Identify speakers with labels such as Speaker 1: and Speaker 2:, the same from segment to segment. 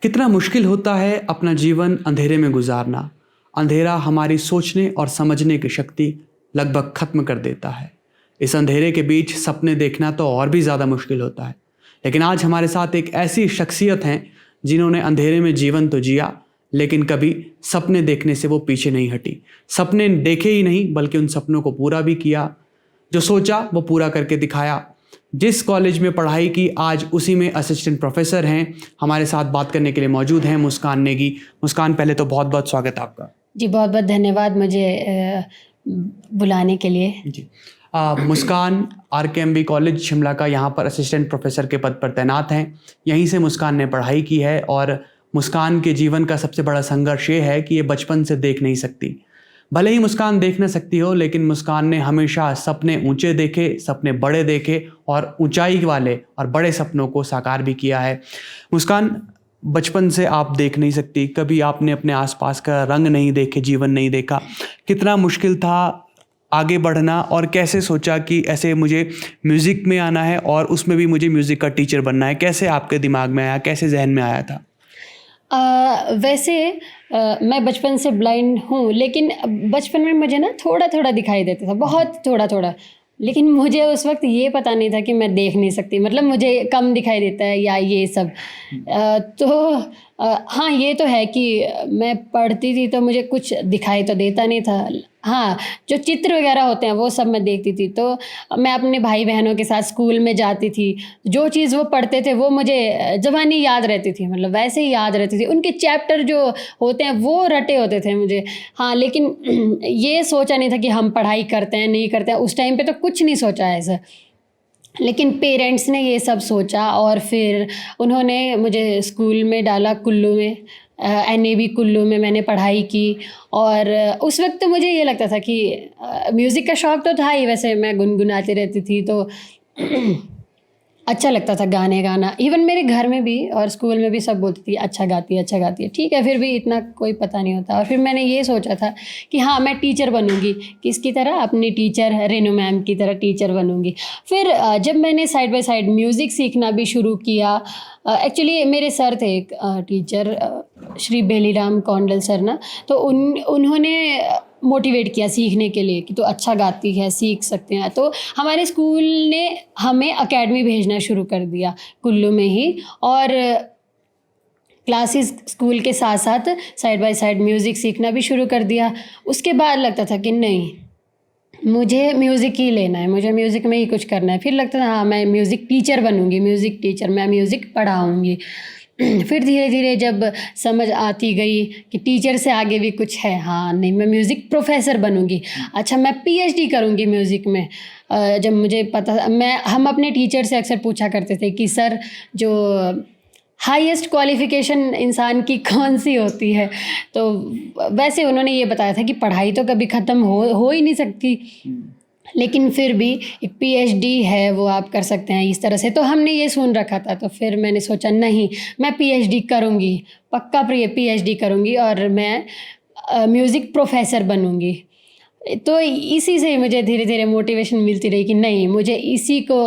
Speaker 1: कितना मुश्किल होता है अपना जीवन अंधेरे में गुजारना। अंधेरा हमारी सोचने और समझने की शक्ति लगभग ख़त्म कर देता है। इस अंधेरे के बीच सपने देखना तो और भी ज़्यादा मुश्किल होता है। लेकिन आज हमारे साथ एक ऐसी शख्सियत हैं जिन्होंने अंधेरे में जीवन तो जिया, लेकिन कभी सपने देखने से वो पीछे नहीं हटी। सपने देखे ही नहीं बल्कि उन सपनों को पूरा भी किया। जो सोचा वो पूरा करके दिखाया। जिस कॉलेज में पढ़ाई की आज उसी में असिस्टेंट प्रोफेसर हैं। हमारे साथ बात करने के लिए मौजूद हैं मुस्कान नेगी। मुस्कान, पहले तो बहुत बहुत स्वागत है आपका।
Speaker 2: जी बहुत बहुत धन्यवाद मुझे बुलाने के लिए।
Speaker 1: जी मुस्कान RKMB कॉलेज शिमला का यहाँ पर असिस्टेंट प्रोफेसर के पद पर तैनात हैं। यहीं से मुस्कान ने पढ़ाई की है और मुस्कान के जीवन का सबसे बड़ा संघर्ष ये है कि ये बचपन से देख नहीं सकती। भले ही मुस्कान देख न सकती हो, लेकिन मुस्कान ने हमेशा सपने ऊंचे देखे, सपने बड़े देखे और ऊंचाई वाले और बड़े सपनों को साकार भी किया है। मुस्कान, बचपन से आप देख नहीं सकती, कभी आपने अपने आसपास का रंग नहीं देखे, जीवन नहीं देखा। कितना मुश्किल था आगे बढ़ना और कैसे सोचा कि ऐसे मुझे म्यूज़िक में आना है और उसमें भी मुझे म्यूज़िक का टीचर बनना है? कैसे आपके दिमाग में आया, कैसे जहन में आया था?
Speaker 2: वैसे मैं बचपन से ब्लाइंड हूँ, लेकिन बचपन में मुझे ना थोड़ा थोड़ा दिखाई देता था, बहुत थोड़ा थोड़ा। लेकिन मुझे उस वक्त ये पता नहीं था कि मैं देख नहीं सकती, मतलब मुझे कम दिखाई देता है या ये सब। हाँ, ये तो है कि मैं पढ़ती थी तो मुझे कुछ दिखाई तो देता नहीं था। हाँ, जो चित्र वगैरह होते हैं वो सब मैं देखती थी। तो मैं अपने भाई बहनों के साथ स्कूल में जाती थी। जो चीज़ वो पढ़ते थे वो मुझे ज़बानी याद रहती थी, मतलब वैसे ही याद रहती थी। उनके चैप्टर जो होते हैं वो रटे होते थे मुझे। हाँ, लेकिन ये सोचा नहीं था कि हम पढ़ाई करते हैं नहीं करते हैं। उस टाइम पे तो कुछ नहीं सोचा ऐसा। लेकिन पेरेंट्स ने ये सब सोचा और फिर उन्होंने मुझे स्कूल में डाला, कुल्लू में, NAB कुल्लू में मैंने पढ़ाई की। और उस वक्त तो मुझे ये लगता था कि म्यूज़िक का शौक़ तो था ही, वैसे मैं गुनगुनाती रहती थी तो अच्छा लगता था गाने गाना। इवन मेरे घर में भी और स्कूल में भी सब बोलती थी अच्छा गाती है, अच्छा गाती है। ठीक है, फिर भी इतना कोई पता नहीं होता। और फिर मैंने ये सोचा था कि हाँ, मैं टीचर बनूंगी। किसकी तरह? अपनी टीचर रेनू मैम की तरह टीचर बनूंगी। फिर जब मैंने साइड बाय साइड म्यूज़िक सीखना भी शुरू किया, एक्चुअली मेरे सर थे एक टीचर, श्री बेलीराम कौंडल सर ना, तो उन्होंने मोटिवेट किया सीखने के लिए कि तो अच्छा गाती है, सीख सकते हैं। तो हमारे स्कूल ने हमें एकेडमी भेजना शुरू कर दिया कुल्लू में ही, और क्लासेस स्कूल के साथ साथ साइड बाय साइड म्यूज़िक सीखना भी शुरू कर दिया। उसके बाद लगता था कि नहीं, मुझे म्यूज़िक ही लेना है, मुझे म्यूज़िक में ही कुछ करना है। फिर लगता था हाँ, मैं म्यूज़िक टीचर बनूंगी, म्यूज़िक टीचर, मैं म्यूज़िक पढ़ाऊंगी। फिर धीरे धीरे जब समझ आती गई कि टीचर से आगे भी कुछ है, हाँ नहीं, मैं म्यूज़िक प्रोफेसर बनूंगी। अच्छा, मैं PhD करूंगी म्यूज़िक में। जब मुझे पता, हम अपने टीचर से अक्सर पूछा करते थे कि सर, जो हाईएस्ट क्वालिफ़िकेशन इंसान की कौन सी होती है? तो वैसे उन्होंने ये बताया था कि पढ़ाई तो कभी ख़त्म हो ही नहीं सकती, लेकिन फिर भी एक PhD है वो आप कर सकते हैं इस तरह से। तो हमने ये सुन रखा था। तो फिर मैंने सोचा नहीं, मैं PhD करूँगी, पक्का PhD करूँगी और मैं म्यूज़िक प्रोफेसर बनूँगी। तो इसी से मुझे धीरे धीरे मोटिवेशन मिलती रही कि नहीं, मुझे इसी को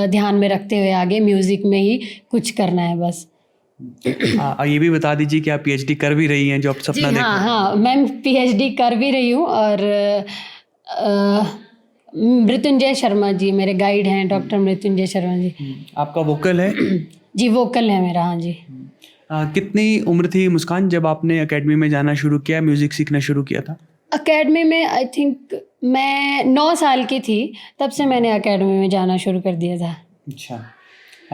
Speaker 2: ध्यान में रखते हुए आगे म्यूज़िक में ही कुछ करना है बस।
Speaker 1: ये भी बता दीजिए कि आप PhD कर भी रही हैं, जो आप सपना देख रही हैं।
Speaker 2: हाँ, मैं PhD कर भी रही हूँ। और मृत्युंजय शर्मा जी मेरे गाइड हैं, डॉक्टर मृत्युंजय शर्मा जी।
Speaker 1: आपका वोकल है?
Speaker 2: जी, वोकल है मेरा। हाँ जी।
Speaker 1: कितनी उम्र थी मुस्कान जब आपने एकेडमी में जाना शुरू किया, म्यूज़िक सीखना शुरू किया था?
Speaker 2: एकेडमी में आई थिंक मैं 9 साल की थी, तब से मैंने एकेडमी में जाना शुरू कर दिया था।
Speaker 1: अच्छा,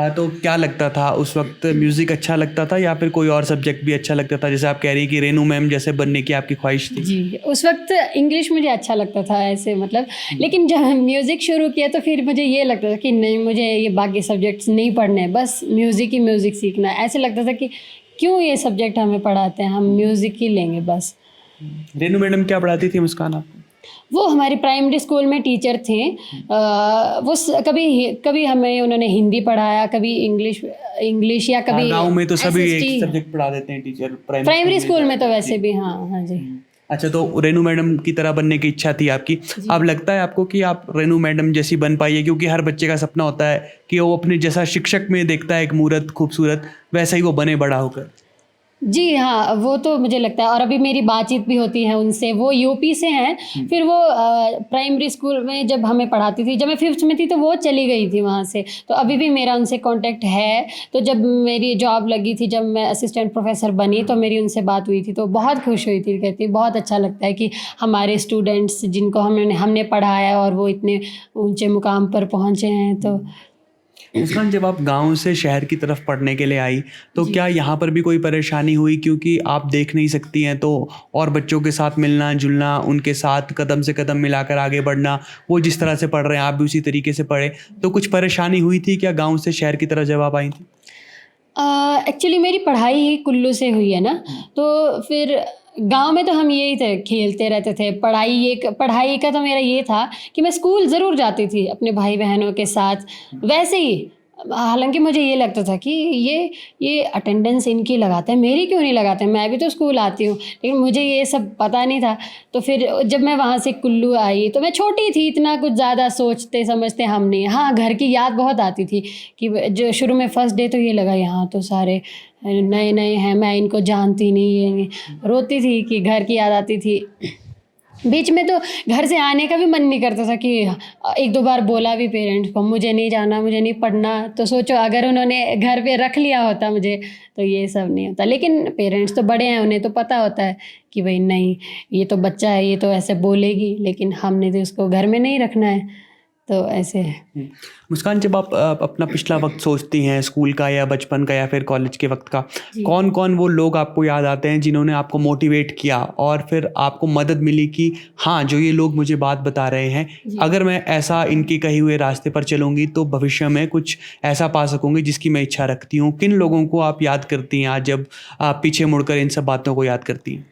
Speaker 1: तो क्या लगता था उस वक्त? म्यूज़िक अच्छा लगता था या फिर कोई और सब्जेक्ट भी अच्छा लगता था? जैसे आप कह रही कि रेनू मैम जैसे बनने की आपकी ख्वाहिश थी।
Speaker 2: जी, उस वक्त इंग्लिश मुझे अच्छा लगता था ऐसे, मतलब। लेकिन जब म्यूज़िक शुरू किया तो फिर मुझे ये लगता था कि नहीं, मुझे ये बाकी सब्जेक्ट्स नहीं पढ़ने, बस म्यूज़िक ही म्यूज़िक सीखना है। ऐसे लगता था कि क्यों ये सब्जेक्ट हमें पढ़ाते हैं, हम म्यूज़िक ही लेंगे बस।
Speaker 1: रेनू मैडम क्या पढ़ाती थी मुस्कान आपको?
Speaker 2: वो हमारी प्राइमरी स्कूल में टीचर थे। वो कभी हमें उन्होंने हिंदी पढ़ाया, कभी इंग्लिश या कभी
Speaker 1: गाँव में तो सभी
Speaker 2: SST।
Speaker 1: एक सब्जेक्ट पढ़ा देते हैं टीचर
Speaker 2: प्राइमरी स्कूल में तो वैसे भी। हाँ हाँ जी।
Speaker 1: अच्छा, तो रेनू मैडम की तरह बनने की इच्छा थी आपकी। अब लगता है आपको कि आप रेनू मैडम जैसी बन पाई है? क्योंकि हर बच्चे का सपना होता है कि वो अपने जैसा शिक्षक में देखता है एक मूर्त खूबसूरत, वैसा ही वो बने बड़ा होकर।
Speaker 2: जी हाँ, वो तो मुझे लगता है और अभी मेरी बातचीत भी होती है उनसे। वो यूपी से हैं, फिर वो प्राइमरी स्कूल में जब हमें पढ़ाती थी, जब मैं 5th में थी तो वो चली गई थी वहाँ से, तो अभी भी मेरा उनसे कॉन्टैक्ट है। तो जब मेरी जॉब लगी थी, जब मैं असिस्टेंट प्रोफ़ेसर बनी तो मेरी उनसे बात हुई थी, तो बहुत खुश हुई थी। कहती बहुत अच्छा लगता है कि हमारे स्टूडेंट्स जिनको हमने पढ़ाया और वो इतने ऊँचे मुकाम पर पहुँचे हैं। तो
Speaker 1: मुस्कान, जब आप गांव से शहर की तरफ पढ़ने के लिए आई तो
Speaker 2: जी।
Speaker 1: क्या यहाँ पर भी कोई परेशानी हुई, क्योंकि आप देख नहीं सकती हैं तो और बच्चों के साथ मिलना जुलना, उनके साथ कदम से कदम मिलाकर आगे बढ़ना, वो जिस तरह से पढ़ रहे हैं आप भी उसी तरीके से पढ़े, तो कुछ परेशानी हुई थी क्या गांव से शहर की तरफ जब आप आई थी?
Speaker 2: एक्चुअली मेरी पढ़ाई ही कुल्लू से हुई है ना, तो फिर गाँव में तो हम यही थे, खेलते रहते थे। पढ़ाई का तो मेरा ये था कि मैं स्कूल ज़रूर जाती थी अपने भाई-बहनों के साथ, वैसे ही। हालाँकि मुझे ये लगता था कि ये अटेंडेंस इनकी लगाते हैं, मेरी क्यों नहीं लगाते? मैं भी तो स्कूल आती हूँ, लेकिन मुझे ये सब पता नहीं था। तो फिर जब मैं वहाँ से कुल्लू आई, तो मैं छोटी थी, इतना कुछ ज़्यादा सोचते समझते हम नहीं। हाँ, घर की याद बहुत आती थी कि जो शुरू में फर्स्ट डे तो ये लगा यहाँ तो सारे नए-नए हैं, मैं इनको जानती नहीं, ये नहीं। रोती थी कि घर की याद आती थी। बीच में तो घर से आने का भी मन नहीं करता था कि 1-2 बार बोला भी पेरेंट्स को, मुझे नहीं जाना, मुझे नहीं पढ़ना। तो सोचो अगर उन्होंने घर पे रख लिया होता मुझे, तो ये सब नहीं होता। लेकिन पेरेंट्स तो बड़े हैं, उन्हें तो पता होता है कि भई नहीं, ये तो बच्चा है, ये तो ऐसे बोलेगी, लेकिन हमने तो उसको घर में नहीं रखना है। तो ऐसे है।
Speaker 1: मुस्कान, जब आप अपना पिछला वक्त सोचती हैं, स्कूल का या बचपन का या फिर कॉलेज के वक्त का,
Speaker 2: जी।
Speaker 1: कौन कौन वो लोग आपको याद आते हैं जिन्होंने आपको मोटिवेट किया और फिर आपको मदद मिली कि हाँ, जो ये लोग मुझे बात बता रहे हैं,
Speaker 2: जी।
Speaker 1: अगर मैं ऐसा इनके कहे हुए रास्ते पर चलूँगी तो भविष्य में कुछ ऐसा पा सकूँगी जिसकी मैं इच्छा रखती हूँ? किन लोगों को आप याद करती हैं आज जब आप पीछे मुड़कर इन सब बातों को याद करती हैं?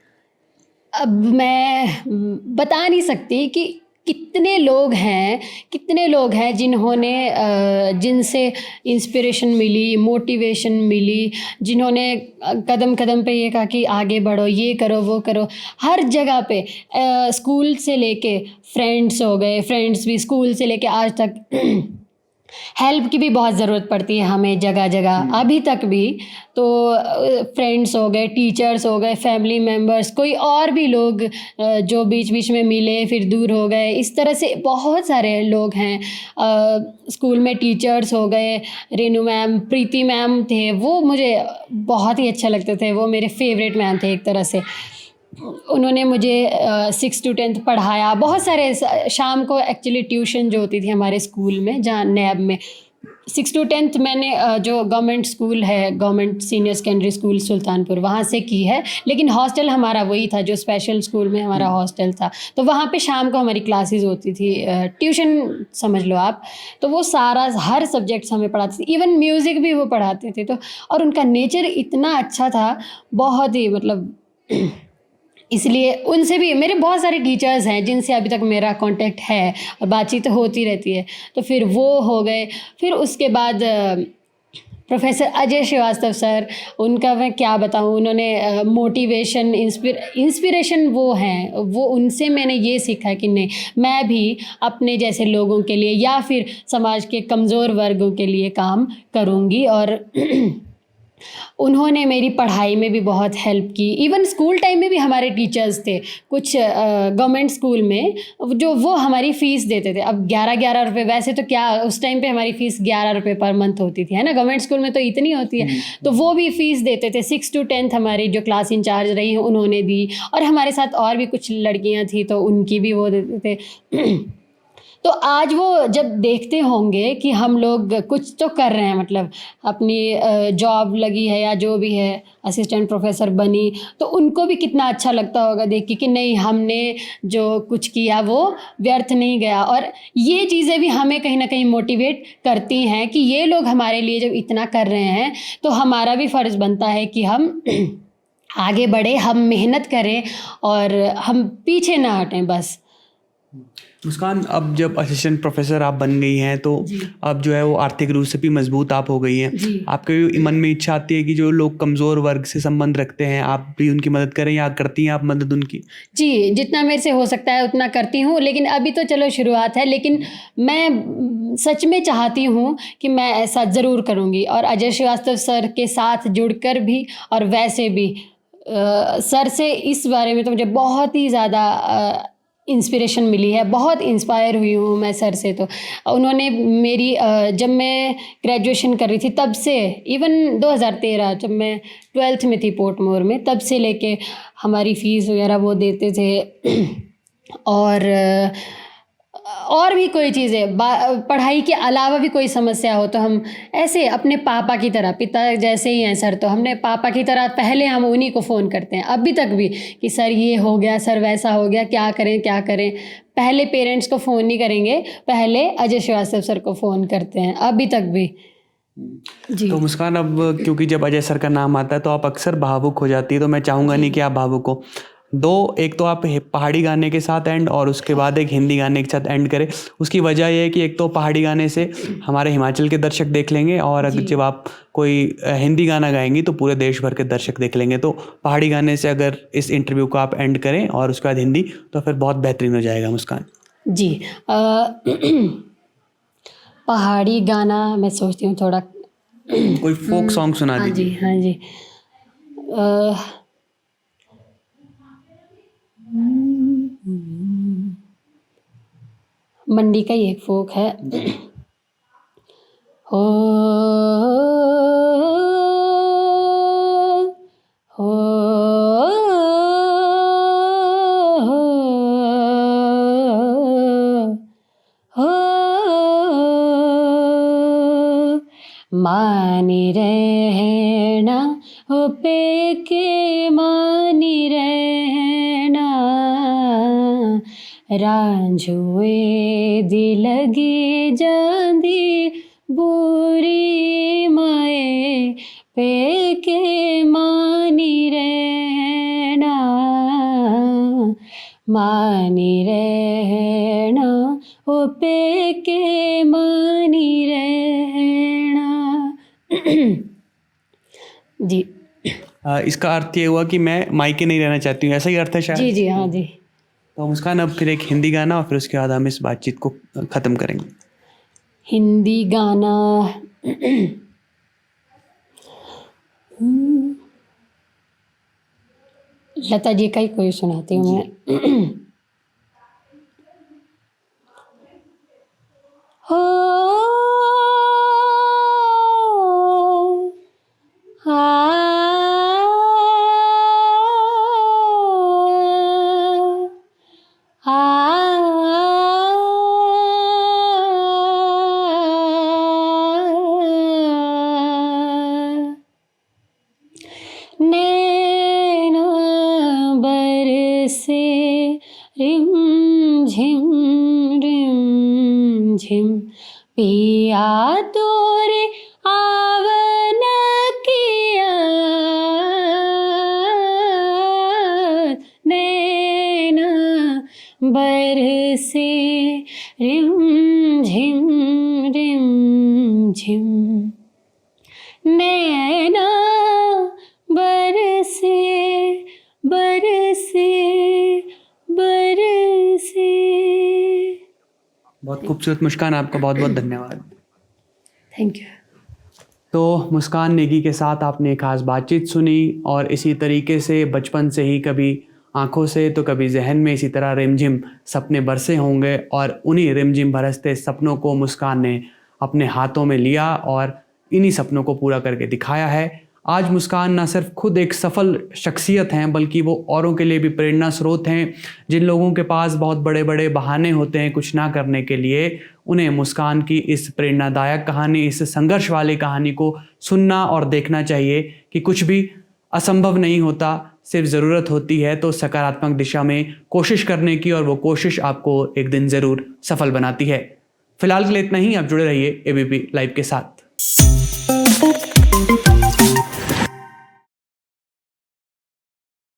Speaker 2: अब मैं बता नहीं सकती कि कितने लोग हैं जिन्होंने जिनसे इंस्पिरेशन मिली, मोटिवेशन मिली, जिन्होंने कदम-कदम पे ये कहा कि आगे बढ़ो, ये करो, वो करो। हर जगह पे स्कूल से लेके फ्रेंड्स भी स्कूल से लेके आज तक हेल्प की भी बहुत ज़रूरत पड़ती है हमें जगह-जगह, अभी तक भी। तो फ्रेंड्स हो गए, टीचर्स हो गए, फैमिली मेंबर्स, कोई और भी लोग जो बीच-बीच में मिले फिर दूर हो गए, इस तरह से बहुत सारे लोग हैं। स्कूल में टीचर्स हो गए, रेनू मैम, प्रीति मैम थे, वो मुझे बहुत ही अच्छे लगते थे, वो मेरे फेवरेट मैम थे एक तरह से। उन्होंने मुझे 6 to 10th पढ़ाया। बहुत सारे शाम को एक्चुअली ट्यूशन जो होती थी हमारे स्कूल में, जहाँ नैब में 6 to 10th मैंने जो गवर्नमेंट स्कूल है, government senior secondary school Sultanpur, वहाँ से की है। लेकिन हॉस्टल हमारा वही था जो स्पेशल स्कूल में हमारा हॉस्टल था, तो वहाँ पे शाम को हमारी क्लासेस होती थी, ट्यूशन समझ लो आप। तो वो सारा हर सब्जेक्ट्स हमें पढ़ाते थे, इवन म्यूज़िक भी वो पढ़ाते थे। तो और उनका नेचर इतना अच्छा था, बहुत ही मतलब इसलिए उनसे भी मेरे बहुत सारे टीचर्स हैं जिनसे अभी तक मेरा कांटेक्ट है और बातचीत होती रहती है। तो फिर वो हो गए। फिर उसके बाद प्रोफेसर अजय श्रीवास्तव सर, उनका मैं क्या बताऊँ, उन्होंने मोटिवेशन इंस्पिरेशन वो हैं, वो उनसे मैंने ये सीखा कि नहीं, मैं भी अपने जैसे लोगों के लिए या फिर समाज के कमज़ोर वर्गों के लिए काम करूँगी। और उन्होंने मेरी पढ़ाई में भी बहुत हेल्प की। इवन स्कूल टाइम में भी हमारे टीचर्स थे कुछ गवर्नमेंट स्कूल में, जो वो हमारी फ़ीस देते थे। अब 11-11 रुपये, वैसे तो क्या उस टाइम पे हमारी फ़ीस 11 रुपये पर मंथ होती थी, है ना, गवर्नमेंट स्कूल में तो इतनी होती है। तो वो भी फ़ीस देते थे। 6 to 10th हमारी जो क्लास इंचार्ज रही हैं उन्होंने दी, और हमारे साथ और भी कुछ लड़कियाँ थी तो उनकी भी वो देते थे। तो आज वो जब देखते होंगे कि हम लोग कुछ तो कर रहे हैं, मतलब अपनी जॉब लगी है या जो भी है, असिस्टेंट प्रोफेसर बनी, तो उनको भी कितना अच्छा लगता होगा देख के कि नहीं, हमने जो कुछ किया वो व्यर्थ नहीं गया। और ये चीज़ें भी हमें कहीं ना कहीं मोटिवेट करती हैं कि ये लोग हमारे लिए जब इतना कर रहे हैं तो हमारा भी फ़र्ज़ बनता है कि हम आगे बढ़े, हम मेहनत करें और हम पीछे ना हटें बस।
Speaker 1: मुस्कान, अब जब असिस्टेंट प्रोफेसर आप बन गई हैं तो
Speaker 2: जी।
Speaker 1: अब जो है वो आर्थिक रूप से भी मजबूत आप हो गई हैं।
Speaker 2: जी।
Speaker 1: आपके मन में इच्छा आती है कि जो लोग कमज़ोर वर्ग से संबंध रखते हैं आप भी उनकी मदद करें, या करती हैं आप मदद उनकी?
Speaker 2: जी, जितना मेरे से हो सकता है उतना करती हूँ, लेकिन अभी तो चलो शुरुआत है, लेकिन मैं सच में चाहती हूँ कि मैं ऐसा ज़रूर करूँगी। और अजय श्रीवास्तव सर के साथ जुड़कर भी, और वैसे भी सर से इस बारे में तो मुझे बहुत ही ज़्यादा इंस्पिरेशन मिली है, बहुत इंस्पायर हुई हूँ मैं सर से। तो उन्होंने मेरी जब मैं ग्रेजुएशन कर रही थी तब से, इवन 2013 जब मैं 12th में थी पोर्टमोर में, तब से लेके हमारी फ़ीस वगैरह वो देते थे। और भी कोई चीज़ें, पढ़ाई के अलावा भी कोई समस्या हो तो हम ऐसे अपने पापा की तरह, पिता जैसे ही हैं सर, तो हमने पापा की तरह पहले हम उन्हीं को फ़ोन करते हैं अभी तक भी कि सर ये हो गया, सर वैसा हो गया, क्या करें क्या करें। पहले पेरेंट्स को फ़ोन नहीं करेंगे, पहले अजय श्रीवास्तव सर को फ़ोन करते हैं अभी तक भी। जी।
Speaker 1: तो मुस्कान, अब क्योंकि जब अजय सर का नाम आता है तो आप अक्सर भावुक हो जाती है, तो मैं चाहूँगा नहीं कि आप भावुक हो। एक तो आप पहाड़ी गाने के साथ एंड, और उसके बाद एक हिंदी गाने के साथ एंड करें। उसकी वजह यह है कि एक तो पहाड़ी गाने से हमारे हिमाचल के दर्शक देख लेंगे, और अगर जब आप कोई हिंदी गाना गाएंगी तो पूरे देश भर के दर्शक देख लेंगे। तो पहाड़ी गाने से अगर इस इंटरव्यू को आप एंड करें और उसके बाद हिंदी, तो फिर बहुत बेहतरीन हो जाएगा मुस्कान।
Speaker 2: जी। पहाड़ी गाना मैं सोचती हूँ थोड़ा
Speaker 1: कोई फोक सॉन्ग सुना
Speaker 2: हाँ जी,
Speaker 1: दीजिए।
Speaker 2: हाँ जी। मंडी का ही एक फोक है। हो हो हो मानी रहना हो पे के मानी रहना, रांझुए दी लगी जांदी बुरी माए पे के मानी रहना, मानी रहना ओ पे के मानी रहना। जी।
Speaker 1: इसका अर्थ ये हुआ कि मैं मायके नहीं रहना चाहती हूँ, ऐसा ही अर्थ है शायद?
Speaker 2: जी जी, हाँ जी।
Speaker 1: तो मुस्कान, अब फिर एक हिंदी गाना और फिर उसके बाद हम इस बातचीत को ख़त्म करेंगे।
Speaker 2: हिंदी गाना लता जी का ही कोई सुनाती हूँ मैं। हो नैना बरसे रिम झिम पिया तोरे आवन किया, नैना बरसे रिम झिम, नैना बरसे बरसे बरसे।
Speaker 1: बहुत खूबसूरत मुस्कान, आपका बहुत बहुत धन्यवाद।
Speaker 2: Thank you.
Speaker 1: तो मुस्कान नेगी के साथ आपने एक खास बातचीत सुनी, और इसी तरीके से बचपन से ही कभी आंखों से तो कभी जहन में इसी तरह रिमझिम सपने बरसे होंगे, और उन्हीं रिमझिम बरसते सपनों को मुस्कान ने अपने हाथों में लिया और इन्हीं सपनों को पूरा करके दिखाया है। आज मुस्कान न सिर्फ खुद एक सफल शख्सियत हैं, बल्कि वो औरों के लिए भी प्रेरणा स्रोत हैं। जिन लोगों के पास बहुत बड़े बड़े बहाने होते हैं कुछ ना करने के लिए, उन्हें मुस्कान की इस प्रेरणादायक कहानी, इस संघर्ष वाली कहानी को सुनना और देखना चाहिए कि कुछ भी असंभव नहीं होता, सिर्फ ज़रूरत होती है तो सकारात्मक दिशा में कोशिश करने की, और वो कोशिश आपको एक दिन ज़रूर सफल बनाती है। फिलहाल के लिए इतना ही। आप जुड़े रहिए ABP लाइव के साथ।